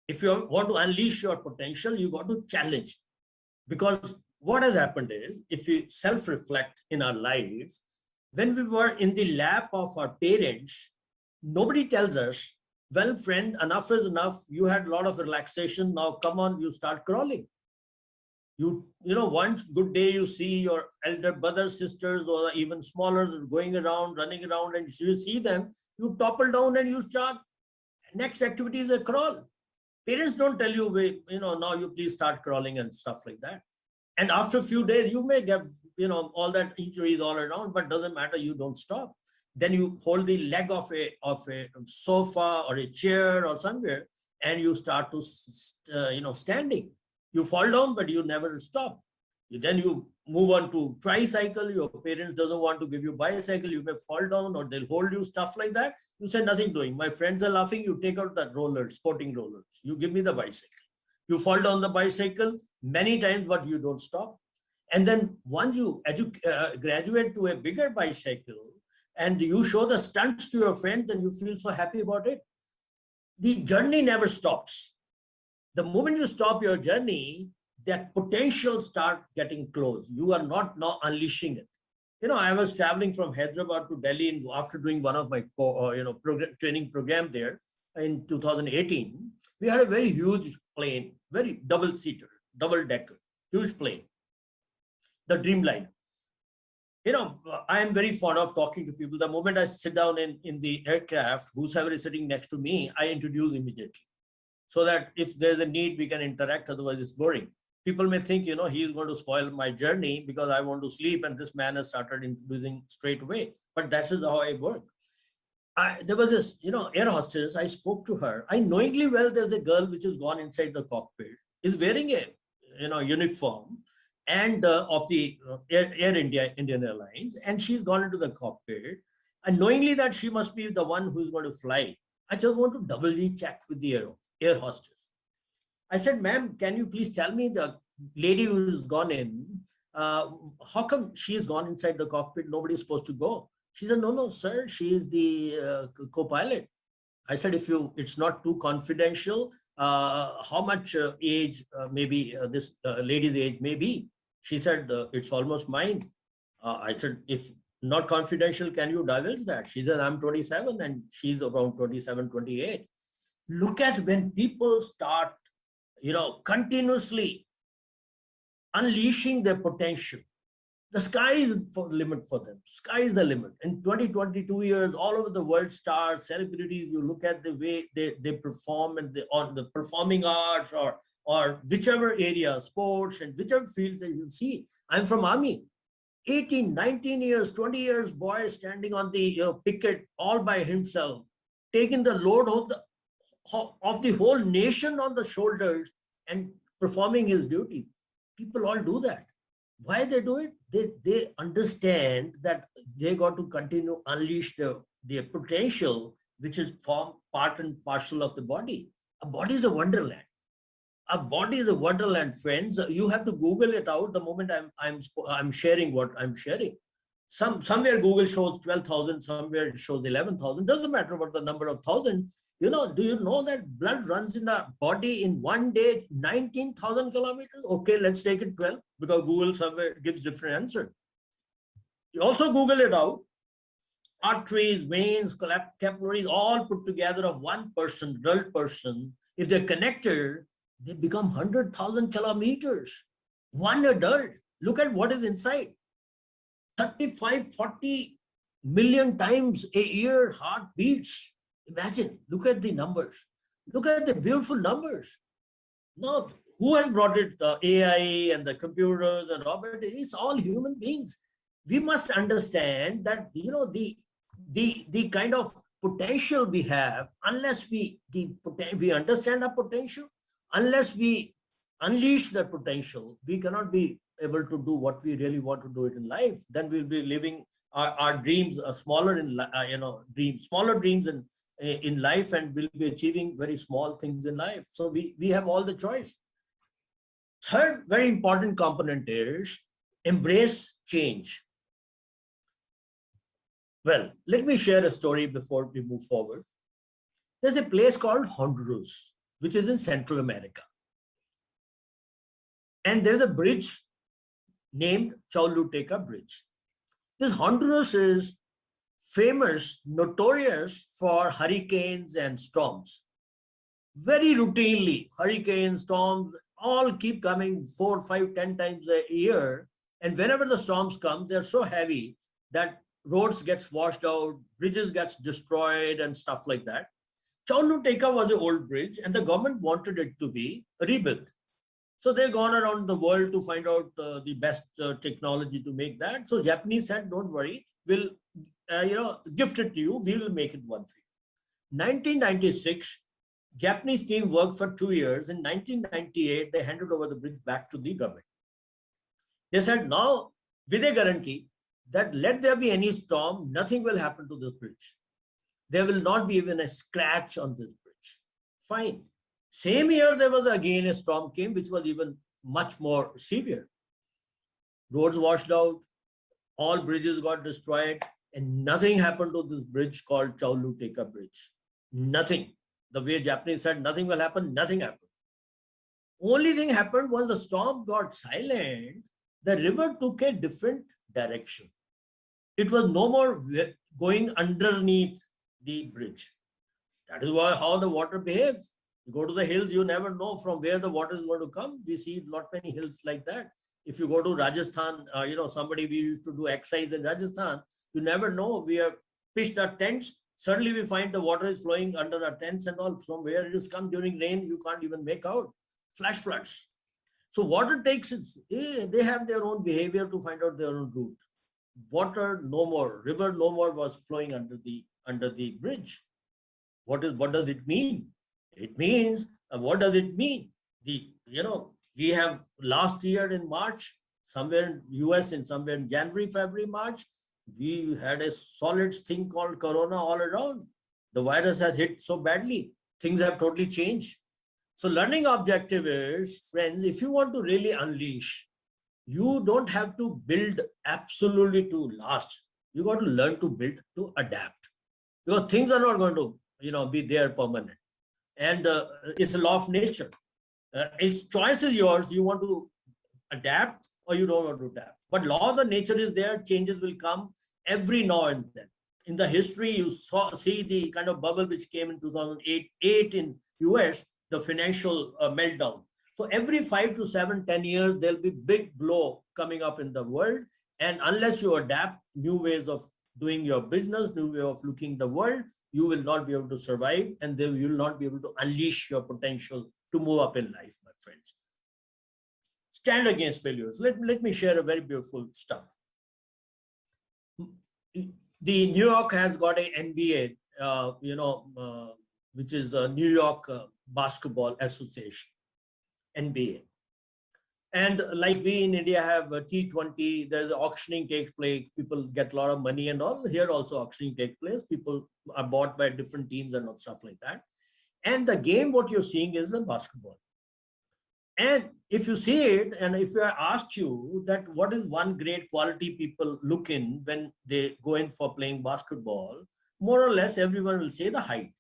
If you want to unleash your potential, you got to challenge. Because what has happened is, if we self-reflect in our lives, when we were in the lap of our parents, nobody tells us, well, friend, enough is enough. You had a lot of relaxation. Now, come on, you start crawling. One good day you see your elder brothers, sisters, or even smaller running around, and you see them, you topple down and you start. Next activity is a crawl. Parents don't tell you, now you please start crawling and stuff like that. And after a few days, you may get, all that injuries all around, but doesn't matter, you don't stop. Then you hold the leg of a sofa or a chair or somewhere, and you start to, standing. You fall down, but you never stop. Then you move on to tricycle. Your parents doesn't want to give you bicycle. You may fall down or they'll hold you, stuff like that. You say nothing doing. My friends are laughing. You take out the rollers, sporting rollers. You give me the bicycle. You fall down the bicycle many times, but you don't stop. And then once you graduate to a bigger bicycle and you show the stunts to your friends and you feel so happy about it, the journey never stops. The moment you stop your journey, that potential start getting close. You are not now unleashing it. I was traveling from Hyderabad to Delhi after doing one of my training program there in 2018. We had a very huge plane, very double-seater, double-decker, huge plane, the Dreamliner. I am very fond of talking to people. The moment I sit down in the aircraft, whoever is sitting next to me, I introduce immediately, so that if there's a need, we can interact. Otherwise, it's boring. People may think, he's going to spoil my journey because I want to sleep, and this man has started introducing straight away. But that's how I work. There was this, air hostess. I spoke to her. I knowingly, there's a girl which has gone inside the cockpit, is wearing a, uniform, and of the Air India, Indian Airlines, and she's gone into the cockpit, and knowingly that she must be the one who's going to fly. I just want to doubly check with the air hostess. I said, ma'am, can you please tell me, the lady who's gone in, how come she's gone inside the cockpit? Nobody's supposed to go. She said, no, sir, she is the co-pilot. I said, it's not too confidential, how much age maybe this lady's age may be? She said, it's almost mine. I said, if not confidential, can you divulge that? She said, I'm 27 and she's around 27, 28. Look at when people start, continuously unleashing their potential. The sky is the limit for them. Sky is the limit. In 2022 years, all over the world, stars, celebrities, you look at the way they perform and on the performing arts or whichever area, sports and whichever field that you see. I'm from Army. 18, 19 years, 20 years, boy standing on the picket all by himself, taking the load of the whole nation on the shoulders and performing his duty. People all do that. Why they do it? They understand that they got to continue unleash their potential, which is part and parcel of the body. A body is a wonderland. A body is a wonderland, friends. You have to Google it out the moment I'm sharing what I'm sharing. Somewhere Google shows 12,000, somewhere it shows 11,000. Doesn't matter about the number of thousand. Do you know that blood runs in the body in one day 19,000 kilometers? Okay, let's take it 12 because Google somewhere gives different answer. You also Google it out. Arteries, veins, capillaries, all put together of one person, adult person. If they're connected, they become 100,000 kilometers. One adult, look at what is inside. 35, 40 million times a year heart beats. Imagine, look at the numbers. Look at the beautiful numbers. Now, who has brought it? AI and the computers and robots. It's all human beings. We must understand that, you know, the kind of potential we have, unless we understand our potential, unless we unleash that potential, we cannot be able to do what we really want to do it in life. Then we'll be living our dreams smaller in smaller dreams in life, and we'll be achieving very small things in life. So we have all the choice. Third very important component is embrace change. Well, let me share a story before we move forward. There's a place called Honduras, which is in Central America. And there's a bridge named Choluteca Bridge. This Honduras is famous, notorious for hurricanes and storms. Very routinely, hurricanes, storms, all keep coming 4, 5, 10 times a year. And whenever the storms come, they're so heavy that roads gets washed out, bridges gets destroyed and stuff like that. Choluteca was an old bridge and the government wanted it to be rebuilt. So they've gone around the world to find out the best technology to make that. So Japanese said, don't worry, we'll gift it to you, we will make it one for you. 1996, Japanese team worked for 2 years. In 1998, they handed over the bridge back to the government. They said, now with a guarantee that let there be any storm, nothing will happen to this bridge. There will not be even a scratch on this bridge. Fine. Same year, there was again a storm came, which was even much more severe. Roads washed out, all bridges got destroyed, and nothing happened to this bridge called Choluteca Bridge. Nothing. The way Japanese said, nothing will happen, nothing happened. Only thing happened was the storm got silent, the river took a different direction. It was no more going underneath the bridge. That is how the water behaves. You go to the hills, you never know from where the water is going to come. We see not many hills like that. If you go to Rajasthan, we used to do exercise in Rajasthan, you never know. We have pitched our tents. Suddenly we find the water is flowing under our tents and all. From where it has come during rain, you can't even make out. Flash floods. So water takes its, they have their own behavior to find out their own route. Water no more, river no more was flowing under the bridge. What does it mean? It means, what does it mean? We have last year in March, somewhere in US and somewhere in January, February, March, we had a solid thing called Corona all around. The virus has hit so badly. Things have totally changed. So learning objective is, friends, if you want to really unleash, you don't have to build absolutely to last. You got to learn to build to adapt. Because things are not going to, be there permanent. And it's a law of nature. Its choice is yours. You want to adapt or you don't want to adapt. But law of the nature is there. Changes will come every now and then. In the history, you see the kind of bubble which came in 2008 in US, the financial meltdown. So every 5 to 7, 10 years, there'll be big blow coming up in the world. And unless you adapt new ways of doing your business, new way of looking the world, you will not be able to survive, and then you will not be able to unleash your potential to move up in life, my friends. Stand against failures. Let me share a very beautiful stuff. The New York has got a NBA, which is the New York Basketball Association, NBA. And like we in India have a T20, there's auctioning takes place, people get a lot of money and all. Here also auctioning takes place. People are bought by different teams and stuff like that. And the game, what you're seeing is the basketball. And if you see it, and if I asked you that what is one great quality people look in when they go in for playing basketball, more or less everyone will say the height.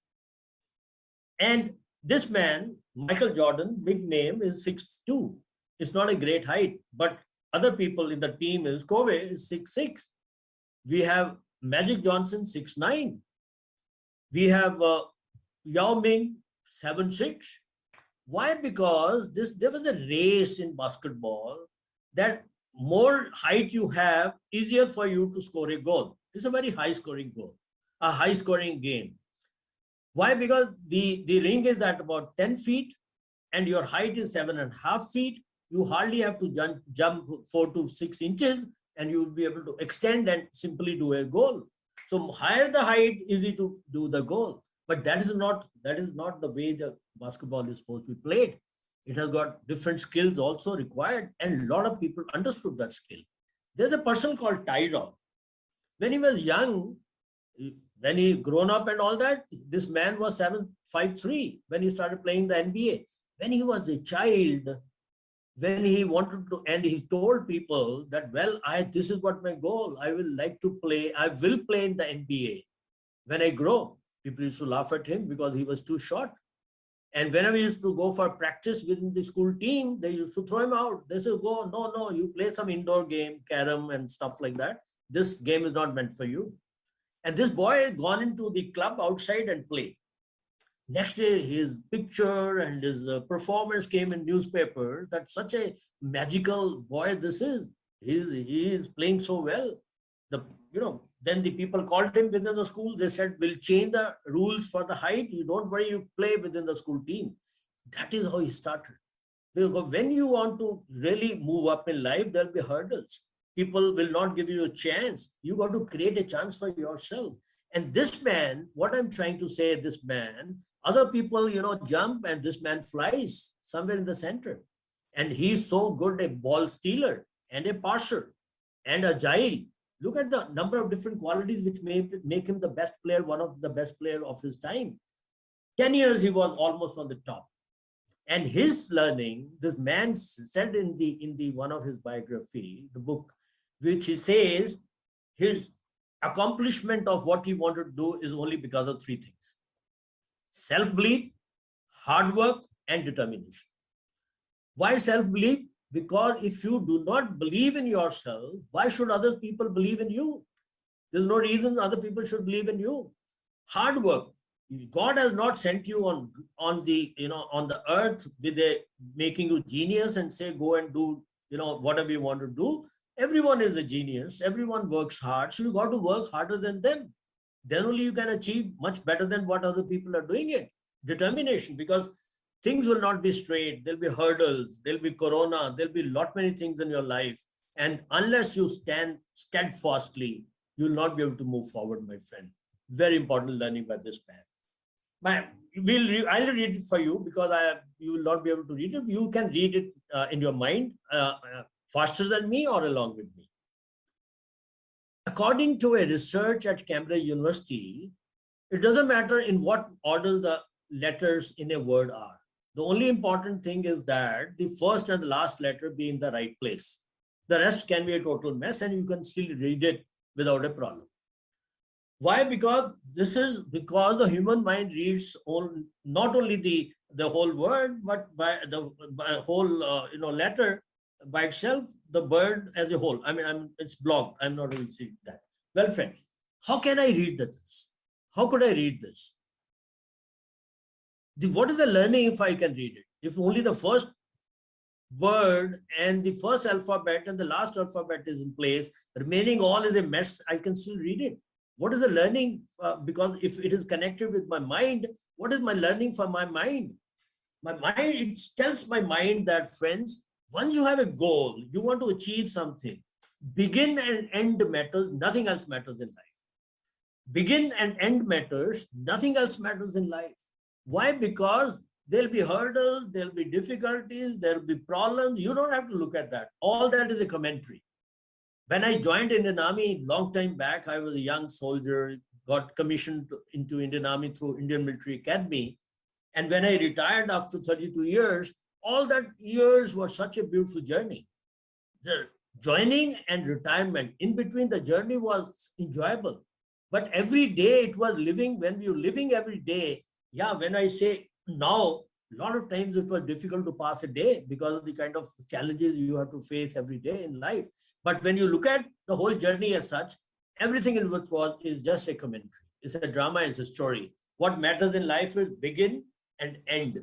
And this man, Michael Jordan, big name, is 6'2". It's not a great height, but other people in the team is Kobe is 6'6". We have Magic Johnson 6'9". We have Yao Ming 7'6". Why? Because there was a race in basketball that more height you have, easier for you to score a goal. It's a very high scoring goal, a high scoring game. Why? Because the ring is at about 10 feet and your height is 7.5 feet. You hardly have to jump 4 to 6 inches and you will be able to extend and simply do a goal. So higher the height, easy to do the goal. But that is not the way the basketball is supposed to be played. It has got different skills also required, and a lot of people understood that skill. There's a person called Tyrone. When he was young, when he grown up and all that, this man was 7'5" when he started playing the NBA. When he was a child, when he wanted to, and he told people that, well, this is what my goal. I will play in the NBA when I grow. People used to laugh at him because he was too short. And whenever he used to go for practice within the school team, they used to throw him out. They said, go, no, you play some indoor game, carom and stuff like that. This game is not meant for you. And this boy had gone into the club outside and played. Next day, his picture and his performance came in newspapers. That such a magical boy this is. He is playing so well. Then the people called him within the school. They said, we'll change the rules for the height. You don't worry, you play within the school team. That is how he started. Because when you want to really move up in life, there'll be hurdles. People will not give you a chance. You got to create a chance for yourself. And this man, what I'm trying to say, this man, other people, jump and this man flies somewhere in the center. And he's so good a ball stealer and a passer and agile. Look at the number of different qualities which make him the best player, one of the best players of his time. 10 years, he was almost on the top. And his learning, this man said in the one of his biography, the book, which he says his accomplishment of what he wanted to do is only because of 3 things: self-belief, hard work, and determination. Why self-belief? Because if you do not believe in yourself, why should other people believe in you? There's no reason other people should believe in you. Hard work. God has not sent you on the earth with making you genius and say, go and do, whatever you want to do. Everyone is a genius. Everyone works hard. So you got to work harder than them. Then only you can achieve much better than what other people are doing it. Determination, because things will not be straight. There'll be hurdles. There'll be corona. There'll be many things in your life. And unless you stand steadfastly, you will not be able to move forward, my friend. Very important learning by this man. I'll read it for you because you will not be able to read it. You can read it in your mind faster than me or along with me. According to a research at Cambridge University, it doesn't matter in what order the letters in a word are. The only important thing is that the first and the last letter be in the right place. The rest can be a total mess and you can still read it without a problem. Why? Because because the human mind reads not only the whole word, but by the whole letter by itself, the word as a whole. I mean, it's blocked. I'm not able to see that. Well, friend, how can I read this? How could I read this? What is the learning if I can read it? If only the first word and the first alphabet and the last alphabet is in place, remaining all is a mess, I can still read it. What is the learning? Because if it is connected with my mind, what is my learning for my mind? My mind, it tells my mind that, friends, once you have a goal, you want to achieve something, begin and end matters, nothing else matters in life. Begin and end matters, nothing else matters in life. Why? Because there'll be hurdles, there'll be difficulties, there'll be problems. You don't have to look at that. All that is a commentary. When I joined Indian Army long time back, I was a young soldier, got commissioned into Indian Army through Indian Military Academy. And when I retired after 32 years, all that years was such a beautiful journey. The joining and retirement, in between the journey was enjoyable. But every day it was living, when you're living every day, yeah, when I say now, a lot of times it was difficult to pass a day because of the kind of challenges you have to face every day in life. But when you look at the whole journey as such, everything in which is just a commentary. It's a drama, it's a story. What matters in life is begin and end.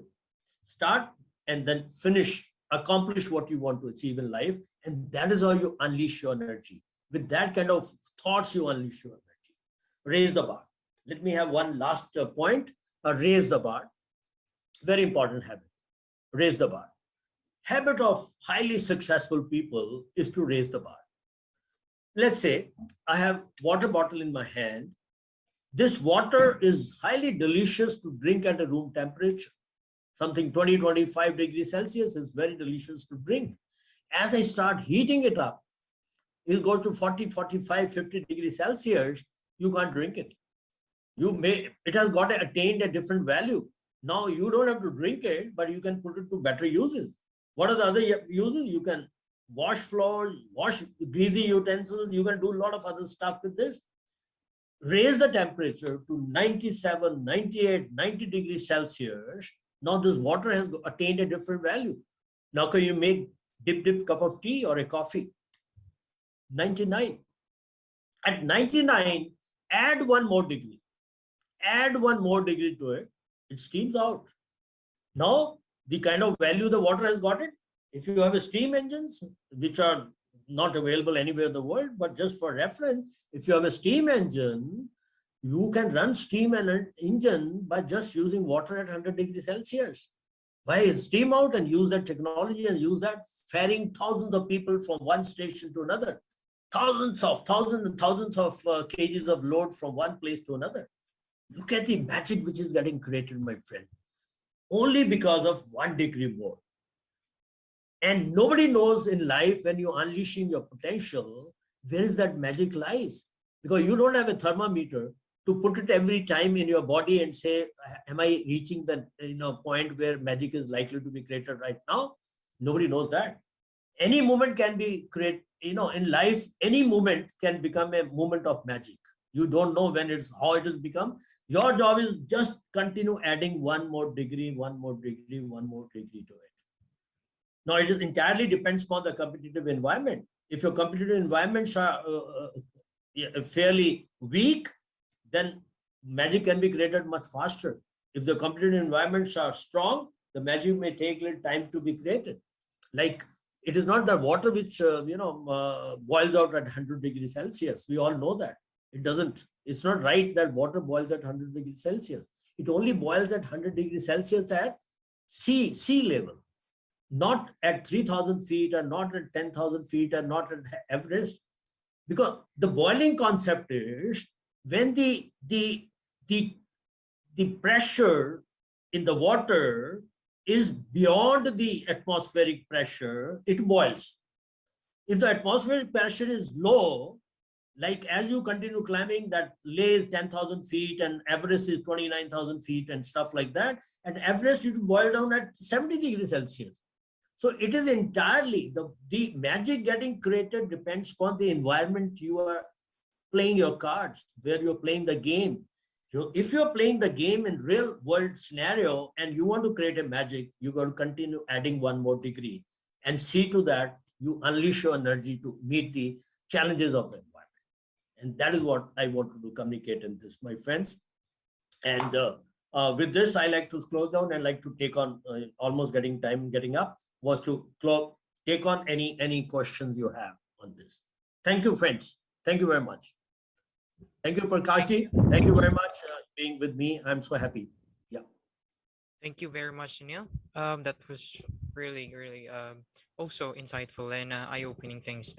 Start and then finish accomplish what you want to achieve in life. And that is how you unleash your energy. With that kind of thoughts, you unleash your energy. Raise the bar. Let me have one last point. Raise the bar. Very important habit. Raise the bar. Habit of highly successful people is to raise the bar. Let's say I have water bottle in my hand. This water is highly delicious to drink at a room temperature. Something 20, 25 degrees Celsius is very delicious to drink. As I start heating it up, you go to 40, 45, 50 degrees Celsius, you can't drink it. It has got attained a different value. Now you don't have to drink it, but you can put it to better uses. What are the other uses? You can wash floors, wash greasy utensils. You can do a lot of other stuff with this. Raise the temperature to 97, 98, 90 degrees Celsius. Now this water has attained a different value. Now can you make dip cup of tea or a coffee? 99. At 99, add one more degree. Add one more degree to it. It steams out. Now, the kind of value the water has got it, if you have a steam engines, which are not available anywhere in the world, but just for reference, if you have a steam engine, you can run steam engine by just using water at 100 degrees Celsius. Why steam out and use that technology and use that, ferrying thousands of people from one station to another, thousands and thousands of kgs of load from one place to another. Look at the magic which is getting created, my friend, only because of 1 degree more. And nobody knows in life, when you're unleashing your potential, where is that magic lies? Because you don't have a thermometer to put it every time in your body and say, am I reaching the point where magic is likely to be created right now? Nobody knows that. Any moment can be created, in life, any moment can become a moment of magic. You don't know how it has become. Your job is just continue adding 1 more degree, 1 more degree, 1 more degree to it. Now, it entirely depends upon the competitive environment. If your competitive environments are fairly weak, then magic can be created much faster. If the competitive environments are strong, the magic may take a little time to be created. Like, it is not that water which boils out at 100 degrees Celsius. We all know that. It's not right that water boils at 100 degrees Celsius. It only boils at 100 degrees Celsius at sea level, not at 3,000 feet and not at 10,000 feet and not at Everest. Because the boiling concept is when the pressure in the water is beyond the atmospheric pressure, it boils. If the atmospheric pressure is low, like as you continue climbing, that lays 10,000 feet and Everest is 29,000 feet and stuff like that, and Everest you boil down at 70 degrees Celsius. So it is entirely, the magic getting created depends upon the environment you are playing your cards, where you're playing the game. If you're playing the game in real world scenario and you want to create a magic, you got to continue adding 1 more degree and see to that you unleash your energy to meet the challenges of the environment. And that is what I want to communicate in this, my friends. And with this, I like to close down and like to take on, almost getting up, was to take on any questions you have on this. Thank you, friends. Thank you very much. Thank you, Prakashji. Thank you very much being with me. I'm so happy. Yeah. Thank you very much, Neil. That was really also insightful and eye-opening things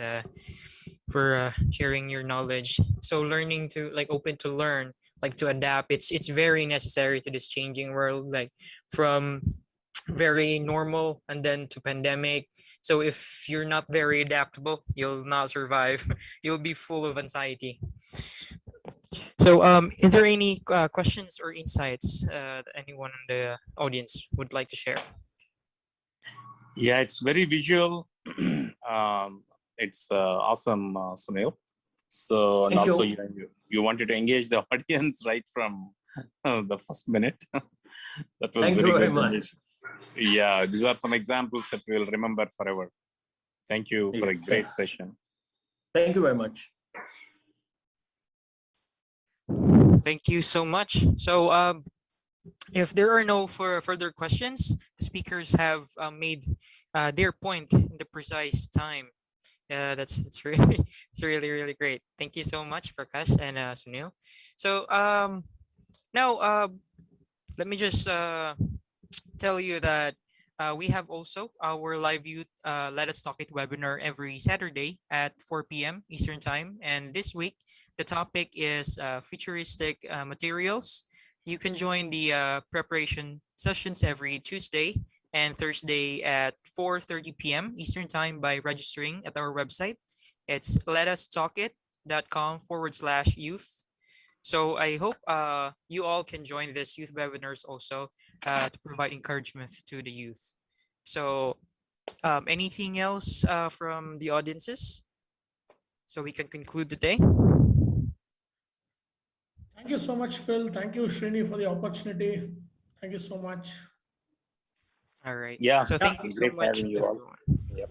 for sharing your knowledge. So learning to open to learn, to adapt. It's very necessary to this changing world, from very normal and then to pandemic. So if you're not very adaptable, you'll not survive. You'll be full of anxiety. So is there any questions or insights that anyone in the audience would like to share? Yeah, it's very visual. It's awesome, Sunil. So, and also you wanted to engage the audience right from the first minute. That was Thank you very much. Yeah, these are some examples that we'll remember forever. Thank you for a great session. Thank you very much. Thank you so much. So if there are no further questions, the speakers have made their point in the precise time. That's really it's really great. Thank you so much, Prakash and Sunil. So now let me just tell you that we have also our live youth Let Us Talk It webinar every Saturday at 4 p.m. Eastern Time. And this week, the topic is futuristic materials. You can join the preparation sessions every Tuesday and Thursday at 4:30 p.m. Eastern Time by registering at our website. It's letustalkit.com/youth. So I hope you all can join this youth webinars also to provide encouragement to the youth. So anything else from the audiences? So we can conclude the day. Thank you so much, Phil. Thank you, Srini, for the opportunity. Thank you so much. All right. Yeah. So thank you so Great much, having you all. everyone. Yep.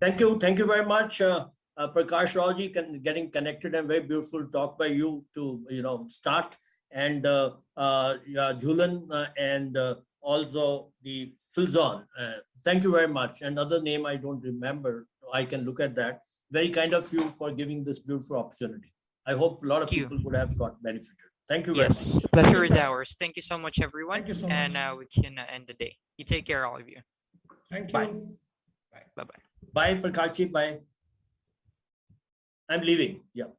Thank you very much, Prakash Raoji, getting connected, and very beautiful talk by you to start, and yeah, Julan and also the Filzon. Thank you very much. Another name I don't remember. I can look at that. Very kind of you for giving this beautiful opportunity. I hope a lot of people would have got benefited. Thank you very Yes, much. pleasure is ours. Thank you so much, everyone. Thank you so And much. we can end the day. You take care, all of you. Thank Bye. you. Bye-bye. Bye, Prakashji. Bye. I'm leaving. Yeah.